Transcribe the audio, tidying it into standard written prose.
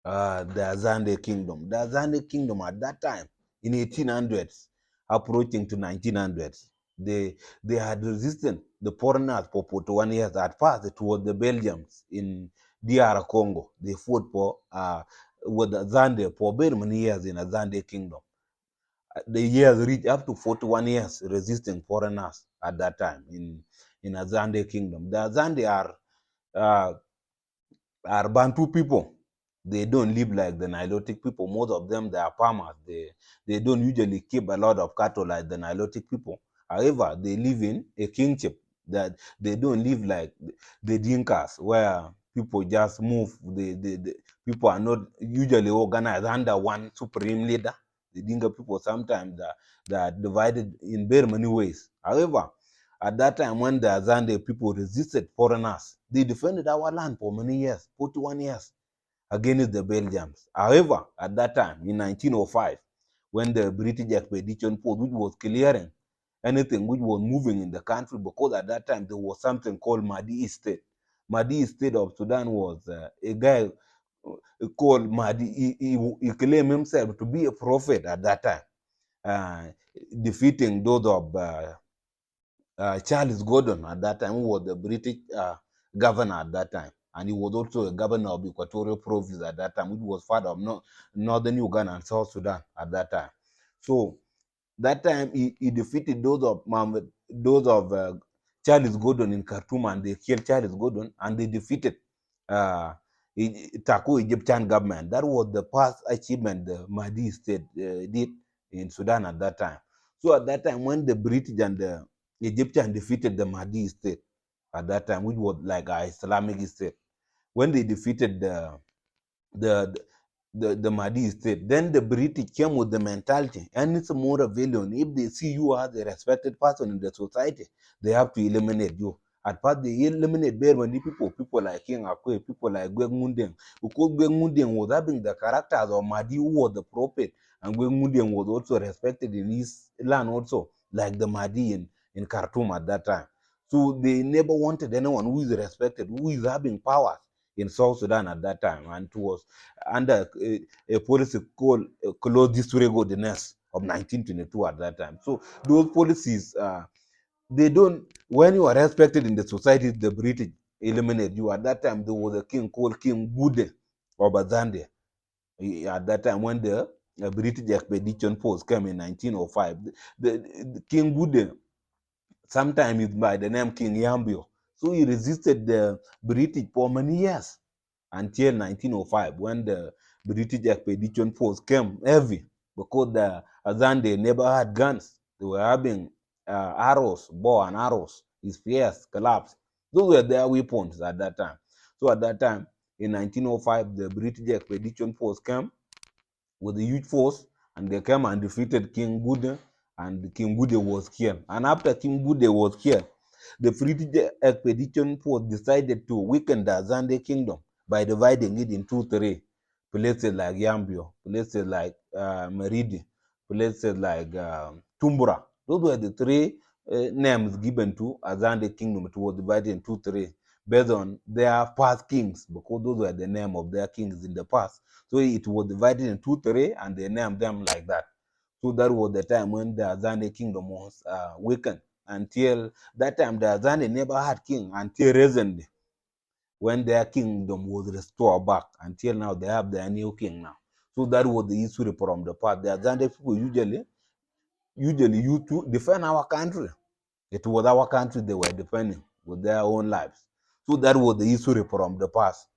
the Azande kingdom. The Azande kingdom at that time, in 1800s, approaching to 1900s, they had resisted the foreigners for 41 years. At first, it was the Belgians in DR Congo. They fought for with Azande for very many years in Azande kingdom. The years reached up to 41 years resisting foreigners at that time in Azande kingdom. The Azande uh, are Bantu people. They don't live like the Nilotic people. Most of them, they are farmers. They don't usually keep a lot of cattle like the Nilotic people. However, they live in a kingship. That they don't live like the Dinkas, where people just move. The people are not usually organized under one supreme leader. The Dinka people sometimes they are divided in very many ways. However, at that time, when the Azande people resisted foreigners, they defended our land for many years, 41 years, against the Belgians. However, at that time, in 1905, when the British expedition force, which was clearing anything which was moving in the country, because at that time there was something called Mahdi State. Mahdi State of Sudan was a guy called Mahdi. He claimed himself to be a prophet at that time, uh, defeating those of Charles Gordon at that time, who was the British governor at that time. And he was also a governor of Equatorial Province at that time, which was part of northern Uganda and South Sudan at that time. So that time he defeated those of Charles Gordon in Khartoum, and they killed Charles Gordon, and they defeated uh, Taku Egyptian government. That was the past achievement the Mahdi state did in Sudan at that time. So at that time, when the British and the Egyptian defeated the Mahdi state at that time, which was like a Islamic state, when they defeated the the Mahdi state, then the British came with the mentality, and it's more rebellion. If they see you as a respected person in the society, they have to eliminate you. At first, they eliminate very many people like King Akwe, people like Gweg Mundeng, because Gweg Mundeng was having the characters of Mahdi, who was the prophet, and Gweg Mundeng was also respected in his land also, like the Mahdi in Khartoum at that time. So they never wanted anyone who is respected, who is having powers in South Sudan at that time, and it was under a policy called close history godliness of 1922 at that time. So those policies, they don't, when you are respected in the society, the British eliminate you. At that time, there was a king called King Bude of Azande. At that time, when the British expedition force came in 1905, the King Bude, sometimes by the name King Yambio, so he resisted the British for many years until 1905, when the British expedition force came heavy, because the Azande never had guns. They were having arrows, bow and arrows, spears, clubs. Those were their weapons at that time. So at that time, in 1905, the British expedition force came with a huge force, and they came and defeated King Bude, and King Bude was killed. And after King Bude was killed, the British expedition force decided to weaken the Azande kingdom by dividing it into three places like Yambio, places like Meridi, places like Tumbura. Those were the three names given to Azande kingdom. It was divided into three based on their past kings, because those were the name of their kings in the past. So it was divided into three, and they named them like that. So that was the time when the Azande kingdom was weakened. Until that time, the Azande never had king until recently, when their kingdom was restored back. Until now, they have their new king now. So that was the history from the past. The Azande people usually used to defend our country. It was our country they were defending with their own lives. So that was the history from the past.